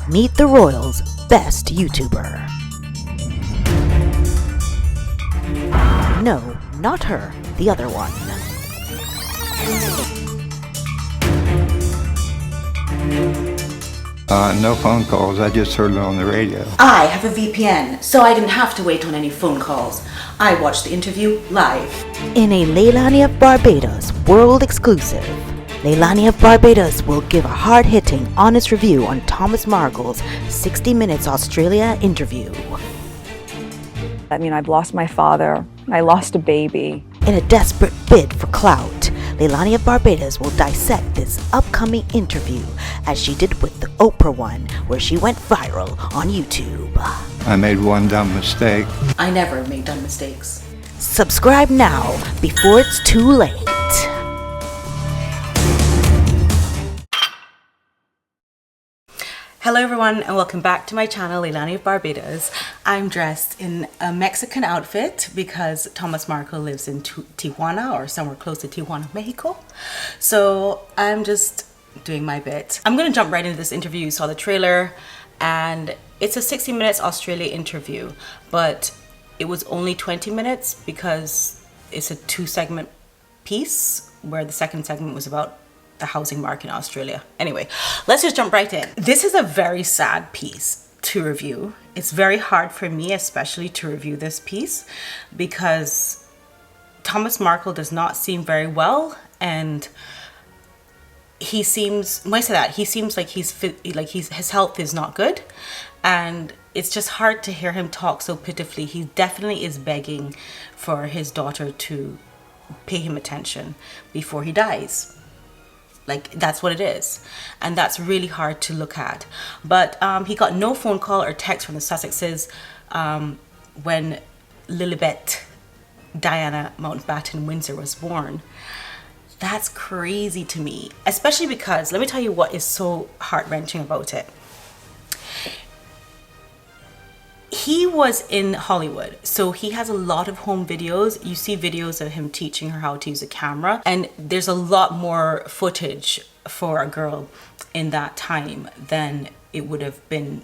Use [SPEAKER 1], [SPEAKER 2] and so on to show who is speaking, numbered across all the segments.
[SPEAKER 1] Meet the Royals' best YouTuber. No, not her, the other one.
[SPEAKER 2] No phone calls, I just heard it on the radio.
[SPEAKER 1] I have a VPN, so I didn't have to wait on any phone calls. I watched the interview live. In a Leilani of Barbados world exclusive, Leilani of Barbados will give a hard-hitting, honest review on Thomas Markle's 60 Minutes Australia interview.
[SPEAKER 3] I mean, I've lost my father, I lost a baby.
[SPEAKER 1] In a desperate bid for clout, Leilani of Barbados will dissect this upcoming interview as she did with the Oprah one, where she went viral on YouTube.
[SPEAKER 2] I made one dumb mistake.
[SPEAKER 1] I never make dumb mistakes. Subscribe now before it's too late. Hello everyone and welcome back to my channel, Leilani of Barbados. I'm dressed in a Mexican outfit because Thomas Markle lives in Tijuana or somewhere close to Tijuana, Mexico. So I'm just doing my bit. I'm gonna jump right into this interview. You saw the trailer and it's a 60 minutes Australia interview, but it was only 20 minutes because it's a 2-segment piece where the second segment was about the housing market in Australia. Anyway, let's just jump right in. This is a very sad piece to review. It's very hard for me especially to review this piece because Thomas Markle does not seem very well, and he seems, when I say that, he seems like his health is not good, and it's just hard to hear him talk so pitifully. He definitely is begging for his daughter to pay him attention before he dies. Like, that's what it is. And that's really hard to look at. But he got no phone call or text from the Sussexes when Lilibet Diana Mountbatten Windsor was born. That's crazy to me. Especially because, let me tell you what is so heart-wrenching about it. He was in Hollywood, so he has a lot of home videos. You see videos of him teaching her how to use a camera, and there's a lot more footage for a girl in that time than it would have been,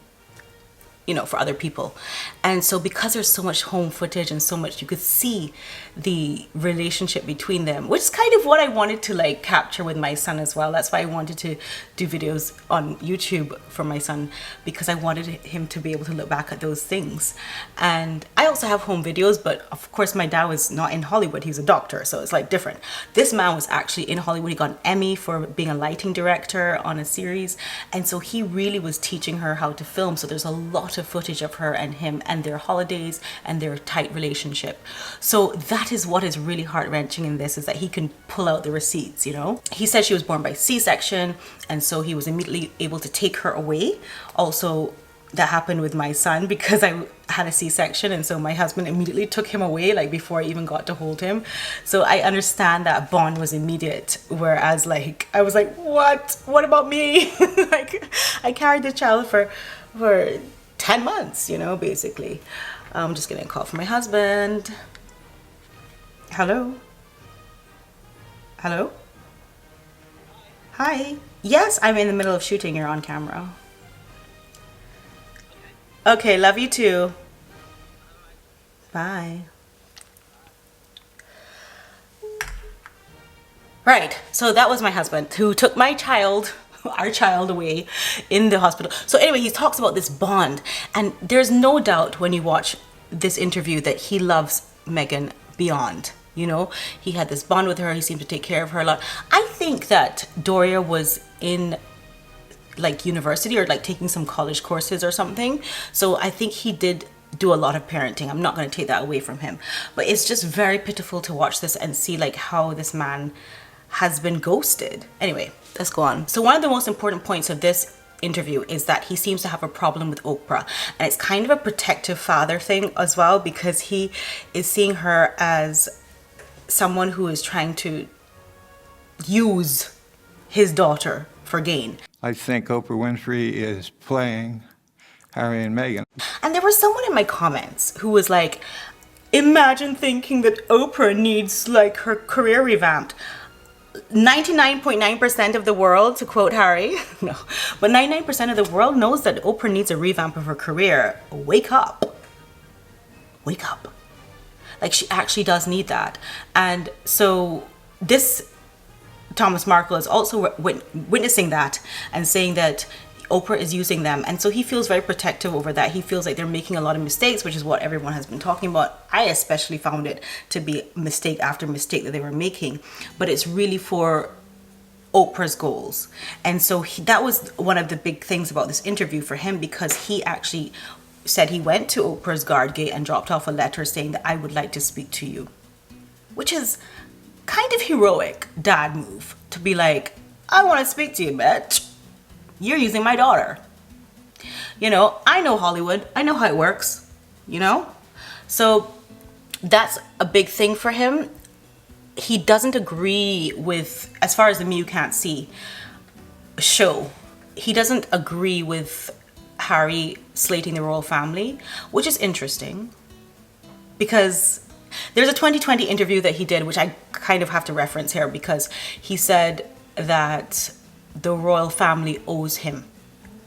[SPEAKER 1] you know, for other people. And so because there's so much home footage and so much, you could see the relationship between them, which is kind of what I wanted to like capture with my son as well. That's why I wanted to do videos on YouTube for my son, because I wanted him to be able to look back at those things. And I also have home videos, but of course my dad was not in Hollywood. He's a doctor, so it's like different. This man was actually in Hollywood. He got an Emmy for being a lighting director on a series, and so he really was teaching her how to film. So there's a lot of footage of her and him and their holidays and their tight relationship. So that is what is really heart-wrenching in this, is that he can pull out the receipts, you know. He said she was born by C-section, and so he was immediately able to take her away. Also, that happened with my son because I had a C-section, and so my husband immediately took him away, like before I even got to hold him. So I understand that bond was immediate, whereas like I was like, what about me? Like, I carried the child for 10 months, you know, basically. I'm just getting a call from my husband. Hello? Hello? Hi. Yes, I'm in the middle of shooting. You're on camera. Okay, love you too. Bye. Right, so that was my husband who took my child, our child, away in the hospital. So anyway, he talks about this bond, and there's no doubt when you watch this interview that he loves Meghan beyond. You know, he had this bond with her. He seemed to take care of her a lot. I think that Doria was in like university or like taking some college courses or something. So I think he did do a lot of parenting. I'm not going to take that away from him. But it's just very pitiful to watch this and see like how this man has been ghosted. Anyway, let's go on. So one of the most important points of this interview is that he seems to have a problem with Oprah, and it's kind of a protective father thing as well, because he is seeing her as someone who is trying to use his daughter for gain.
[SPEAKER 2] I think Oprah Winfrey is playing Harry and Meghan.
[SPEAKER 1] And there was someone in my comments who was like, imagine thinking that Oprah needs like her career revamped. 99.9% of the world, to quote Harry, no, but 99% of the world knows that Oprah needs a revamp of her career. Wake up. Wake up. Like, she actually does need that. And so this Thomas Markle is also witnessing that and saying that Oprah is using them. And so he feels very protective over that. He feels like they're making a lot of mistakes, which is what everyone has been talking about. I especially found it to be mistake after mistake that they were making, but it's really for Oprah's goals. And so that was one of the big things about this interview for him, because he actually said he went to Oprah's guard gate and dropped off a letter saying that I would like to speak to you, which is kind of heroic dad move, to be like, I want to speak to you, bitch. You're using my daughter. You know, I know Hollywood. I know how it works, you know? So that's a big thing for him. He doesn't agree with, as far as the Me You Can't See show, he doesn't agree with Harry slating the royal family, which is interesting because there's a 2020 interview that he did, which I kind of have to reference here, because he said that the royal family owes him,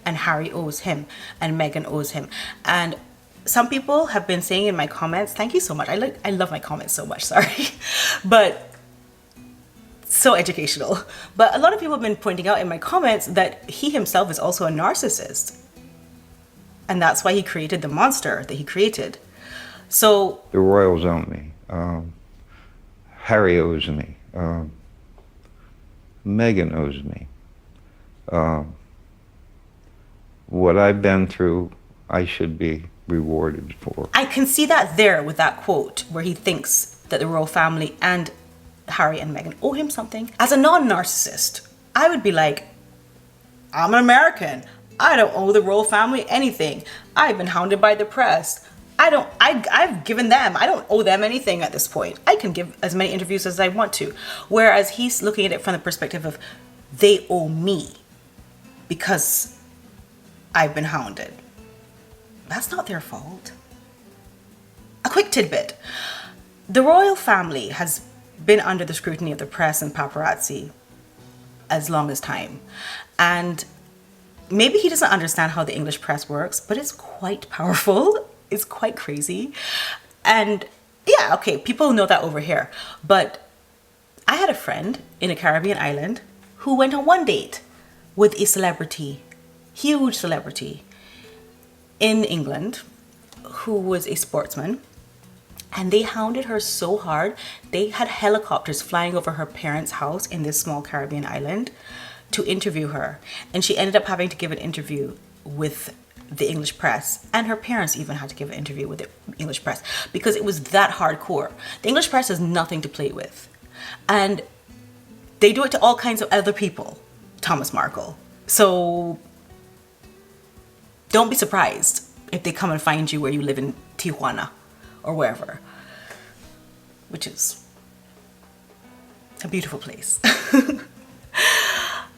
[SPEAKER 1] and Harry owes him, and Meghan owes him. And some people have been saying in my comments, thank you so much. I love my comments so much, sorry. But so educational. But a lot of people have been pointing out in my comments that he himself is also a narcissist. And that's why he created the monster that he created. So
[SPEAKER 2] The royals owe me. Harry owes me. Meghan owes me. What I've been through, I should be rewarded for.
[SPEAKER 1] I can see that there with that quote where he thinks that the royal family and Harry and Meghan owe him something. As a non-narcissist, I would be like, I'm an American. I don't owe the royal family anything. I've been hounded by the press. I've given them, I don't owe them anything at this point. I can give as many interviews as I want to. Whereas he's looking at it from the perspective of, they owe me because I've been hounded. That's not their fault. A quick tidbit. The royal family has been under the scrutiny of the press and paparazzi as long as time. And maybe he doesn't understand how the English press works, but it's quite powerful. It's quite crazy. And yeah, okay, people know that over here. But I had a friend in a Caribbean island who went on one date with a celebrity, huge celebrity in England, who was a sportsman. And they hounded her so hard. They had helicopters flying over her parents' house in this small Caribbean island to interview her. And she ended up having to give an interview with the English press. And her parents even had to give an interview with the English press because it was that hardcore. The English press has nothing to play with. And they do it to all kinds of other people, Thomas Markle. So don't be surprised if they come and find you where you live in Tijuana or wherever, which is a beautiful place.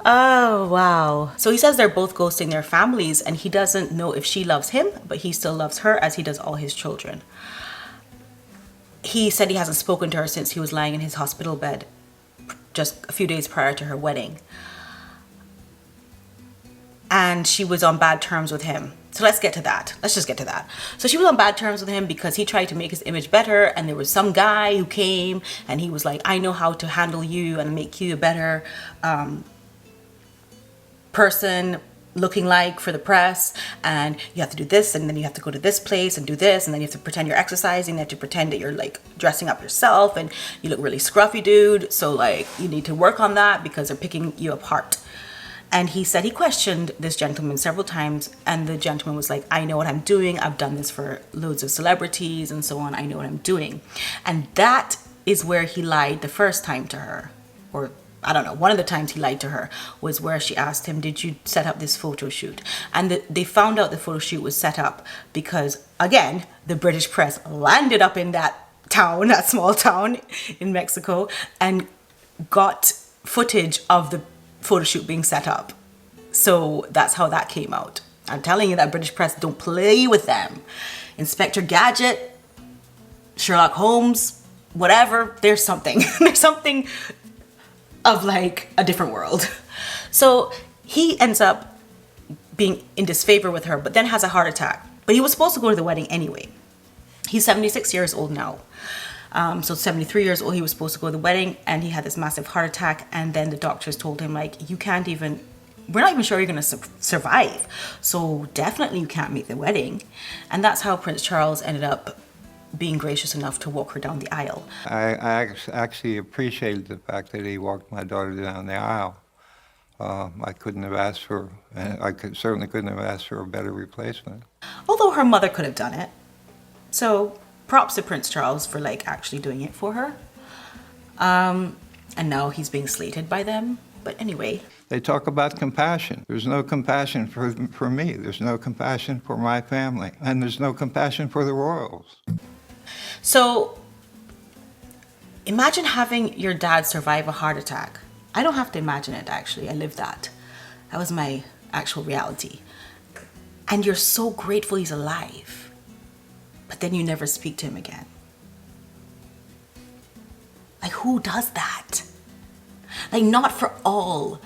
[SPEAKER 1] Oh, wow. So he says they're both ghosting their families and he doesn't know if she loves him, but he still loves her as he does all his children. He said he hasn't spoken to her since he was lying in his hospital bed just a few days prior to her wedding. And she was on bad terms with him. So let's get to that. Let's just get to that. So she was on bad terms with him because he tried to make his image better, and there was some guy who came and he was like, I know how to handle you and make you a better person looking like for the press, and you have to do this, and then you have to go to this place and do this, and then you have to pretend you're exercising, you have to pretend that you're like dressing up yourself and you look really scruffy, dude. So like you need to work on that because they're picking you apart. And he said he questioned this gentleman several times, and the gentleman was like, I know what I'm doing. I've done this for loads of celebrities and so on. I know what I'm doing. And that is where he lied the first time to her. Or I don't know, one of the times he lied to her was where she asked him, did you set up this photo shoot? And they found out the photo shoot was set up because, again, the British press landed up in that town, that small town in Mexico, and got footage of the photo shoot being set up. So that's how that came out. I'm telling you that British press don't play with them. Inspector Gadget, Sherlock Holmes, whatever, there's something. There's something of like a different world. So he ends up being in disfavor with her, but then has a heart attack. But he was supposed to go to the wedding anyway. He's 76 years old now. So 73 years old, he was supposed to go to the wedding, and he had this massive heart attack. And then the doctors told him, like, you can't even, we're not even sure you're going to survive. So definitely you can't make the wedding. And that's how Prince Charles ended up being gracious enough to walk her down the aisle.
[SPEAKER 2] I actually appreciated the fact that he walked my daughter down the aisle. I couldn't have asked for, certainly couldn't have asked for a better replacement.
[SPEAKER 1] Although her mother could have done it. So props to Prince Charles for like actually doing it for her. And now he's being slated by them. But anyway.
[SPEAKER 2] They talk about compassion. There's no compassion for me. There's no compassion for my family. And there's no compassion for the royals.
[SPEAKER 1] So imagine having your dad survive a heart attack. I don't have to imagine it, actually. I lived that. That was my actual reality. And you're so grateful he's alive. But then you never speak to him again. Like, who does that? Like, not for all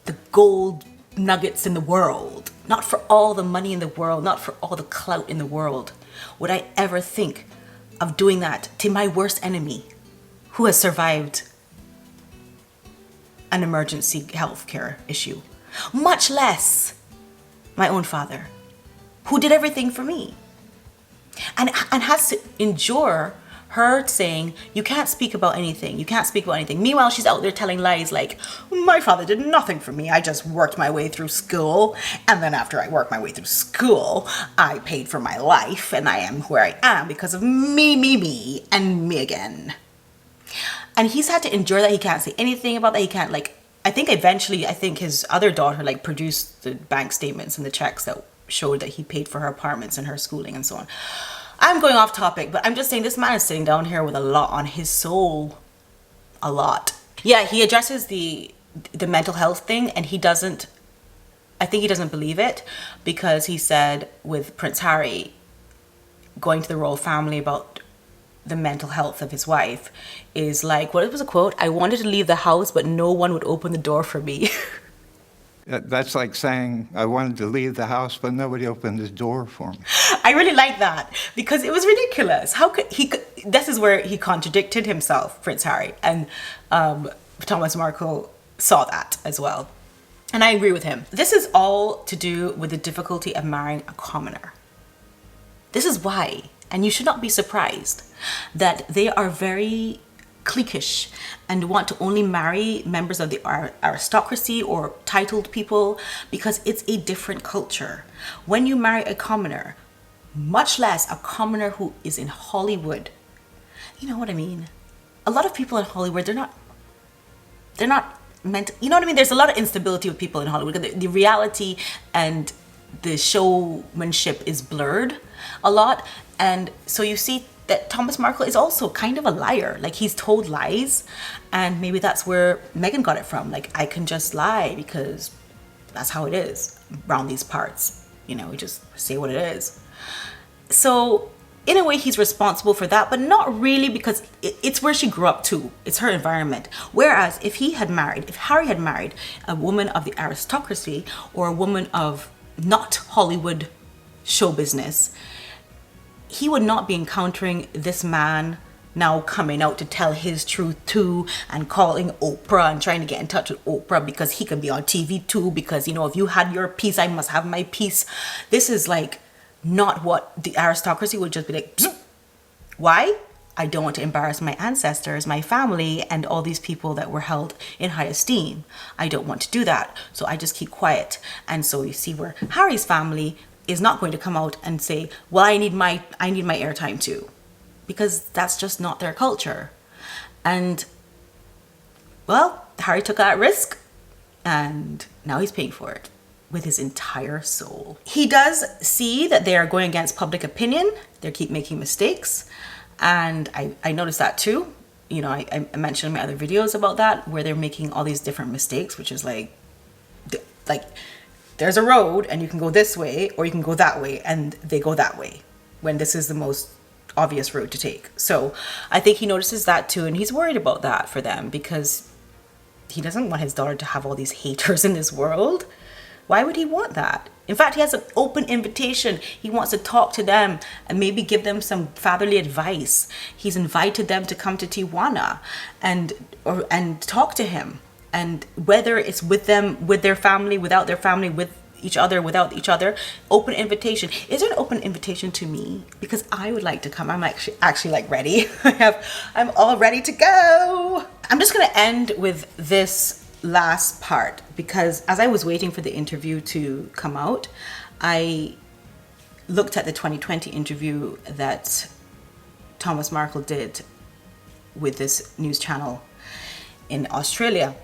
[SPEAKER 1] the gold nuggets in the world, not for all the money in the world, not for all the clout in the world, would I ever think of doing that to my worst enemy who has survived an emergency healthcare issue, much less my own father, who did everything for me, and has to endure her saying, you can't speak about anything, you can't speak about anything. Meanwhile, she's out there telling lies like, my father did nothing for me, I just worked my way through school, and then after I worked my way through school, I paid for my life, and I am where I am because of me, and me again. And he's had to endure that. He can't say anything about that. He can't, like, I think his other daughter, like, produced the bank statements and the checks that showed that he paid for her apartments and her schooling and so on. I'm going off topic, but I'm just saying this man is sitting down here with a lot on his soul. A lot. Yeah, he addresses the mental health thing, and I think he doesn't believe it, because he said with Prince Harry going to the royal family about the mental health of his wife is like, what was a quote? I wanted to leave the house, but no one would open the door for me.
[SPEAKER 2] That's like saying, I wanted to leave the house, but nobody opened the door for me.
[SPEAKER 1] I really like that, because it was ridiculous. How could this is where he contradicted himself, Prince Harry, and Thomas Markle saw that as well. And I agree with him. This is all to do with the difficulty of marrying a commoner. This is why, and you should not be surprised, that they are very cliquish and want to only marry members of the aristocracy or titled people, because it's a different culture. When you marry a commoner, much less a commoner who is in Hollywood, you know what I mean? A lot of people in Hollywood, they're not meant, you know what I mean? There's a lot of instability with people in Hollywood. The reality and the showmanship is blurred a lot. And so you see that Thomas Markle is also kind of a liar. Like, he's told lies, and maybe that's where Meghan got it from. Like, I can just lie because that's how it is around these parts. You know, we just say what it is. So in a way, he's responsible for that, but not really, because it's where she grew up too. It's her environment. Whereas if Harry had married a woman of the aristocracy or a woman of not Hollywood show business, he would not be encountering this man now coming out to tell his truth too, and calling Oprah and trying to get in touch with Oprah because he can be on TV too, because, you know, if you had your piece, I must have my piece. This is like not what the aristocracy would just be like. Bzz. Why? I don't want to embarrass my ancestors, my family, and all these people that were held in high esteem. I don't want to do that, so I just keep quiet. And so you see where Harry's family is not going to come out and say, well, I need my airtime too, because that's just not their culture. And well, Harry took that risk, and now he's paying for it with his entire soul. He does see that they are going against public opinion. They keep making mistakes, and I noticed that too. You know, I mentioned in my other videos about that, where they're making all these different mistakes, which is like there's a road and you can go this way or you can go that way, and they go that way when this is the most obvious road to take. So I think he notices that too, and he's worried about that for them, because he doesn't want his daughter to have all these haters in this world. Why would he want that? In fact, he has an open invitation. He wants to talk to them and maybe give them some fatherly advice. He's invited them to come to Tijuana and talk to him. And whether it's with them, with their family, without their family, with each other, without each other, open invitation. Is there an open invitation to me? Because I would like to come. I'm actually like ready. I'm all ready to go. I'm just gonna end with this last part, because as I was waiting for the interview to come out, I looked at the 2020 interview that Thomas Markle did with this news channel in Australia,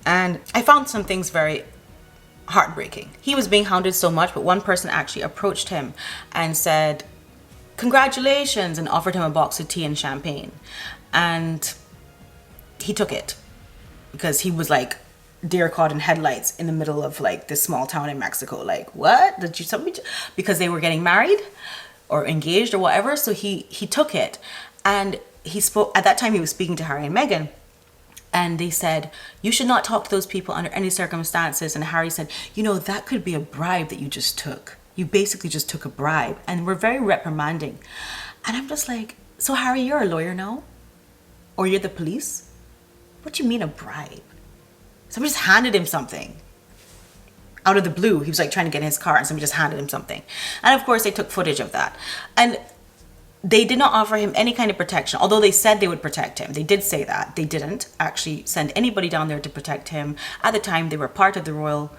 [SPEAKER 1] and I found some things very heartbreaking. He was being hounded so much, but one person actually approached him and said, "Congratulations," and offered him a box of tea and champagne, and he took it because he was like deer caught in headlights in the middle of like this small town in Mexico. Like, what did you somebody, because they were getting married or engaged or whatever. So he took it, and he spoke at that time. He was speaking to Harry and Meghan, and they said, "You should not talk to those people under any circumstances." And Harry said, "You know, that could be a bribe that you just took. You basically just took a bribe," and we're very reprimanding. And I'm just like, so Harry, you're a lawyer now, or you're the police? What do you mean a bribe? Somebody just handed him something out of the blue. He was like trying to get in his car, and somebody just handed him something. And of course they took footage of that. And they did not offer him any kind of protection, although they said they would protect him. They did say that. They didn't actually send anybody down there to protect him. At the time, they were part of the royal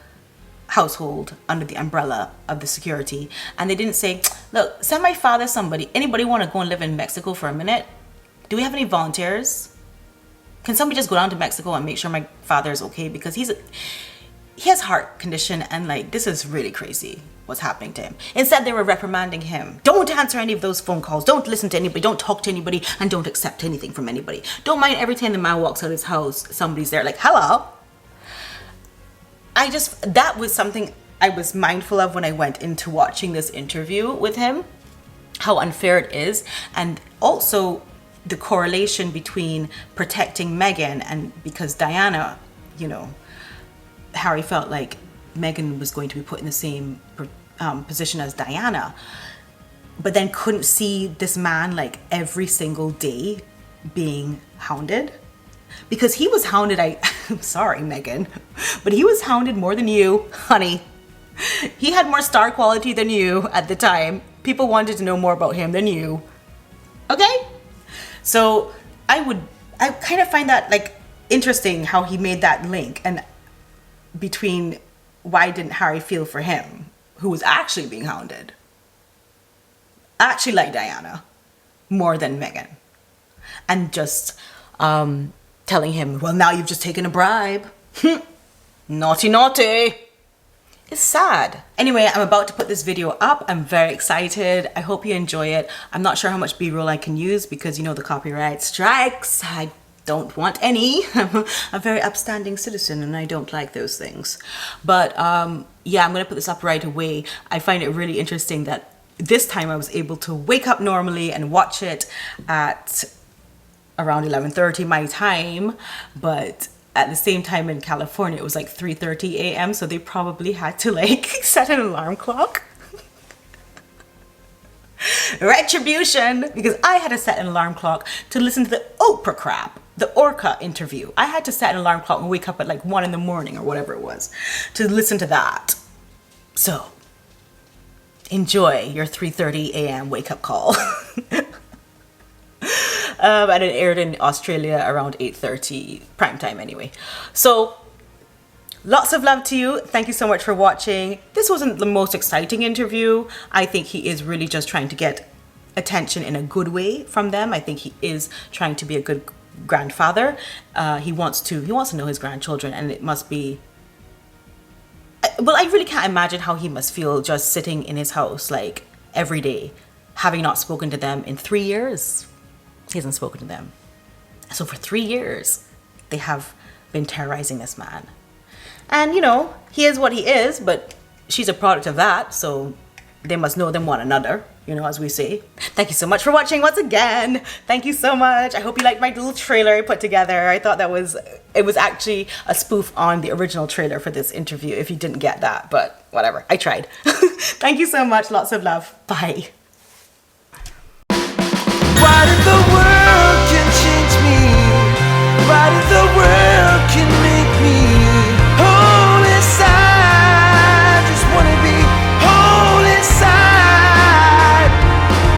[SPEAKER 1] household under the umbrella of the security. And they didn't say, "Look, send my father somebody. Anybody want to go and live in Mexico for a minute? Do we have any volunteers? Can somebody just go down to Mexico and make sure my father is okay?" Because he has heart condition, and like, this is really crazy what's happening to him. Instead, they were reprimanding him. "Don't answer any of those phone calls. Don't listen to anybody. Don't talk to anybody, and don't accept anything from anybody. Don't mind every time the man walks out of his house, somebody's there like, hello." That was something I was mindful of when I went into watching this interview with him, how unfair it is, and also the correlation between protecting Meghan, and because Diana, you know, Harry felt like Meghan was going to be put in the same position as Diana, but then couldn't see this man like every single day being hounded, because he was hounded. I'm sorry, Meghan, but he was hounded more than you, honey. He had more star quality than you at the time. People wanted to know more about him than you. Okay? So I kind of find that like interesting how he made that link, and between why didn't Harry feel for him, who was actually being hounded, actually like Diana, more than Meghan, and just telling him, "Well, now you've just taken a bribe." Naughty, naughty. It's sad. Anyway, I'm about to put this video up. I'm very excited. I hope you enjoy it. I'm not sure how much B-roll I can use because, you know, the copyright strikes. I don't want any. I'm a very upstanding citizen and I don't like those things. But yeah, I'm gonna put this up right away. I find it really interesting that this time I was able to wake up normally and watch it at around 11:30 my time, but at the same time in California it was like 3:30 a.m. so they probably had to like set an alarm clock. Retribution, because I had to set an alarm clock to listen to the Oprah crap, the Orca interview. I had to set an alarm clock and wake up at like 1 in the morning or whatever it was to listen to that. So enjoy your 3:30 a.m. wake up call. And it aired in Australia around 8:30 prime time anyway. So lots of love to you. Thank you so much for watching. This wasn't the most exciting interview. I think he is really just trying to get attention in a good way from them. I think he is trying to be a good grandfather. He wants to know his grandchildren, and it must be, well, I really can't imagine how he must feel just sitting in his house like every day, having not spoken to them in 3 years. He hasn't spoken to them. So for 3 years, they have been terrorizing this man. And, you know, he is what he is, but she's a product of that. So they must know them one another, you know, as we say. Thank you so much for watching once again. Thank you so much. I hope you liked my little trailer I put together. I thought it was actually a spoof on the original trailer for this interview, if you didn't get that, but whatever, I tried. Thank you so much. Lots of love. Bye.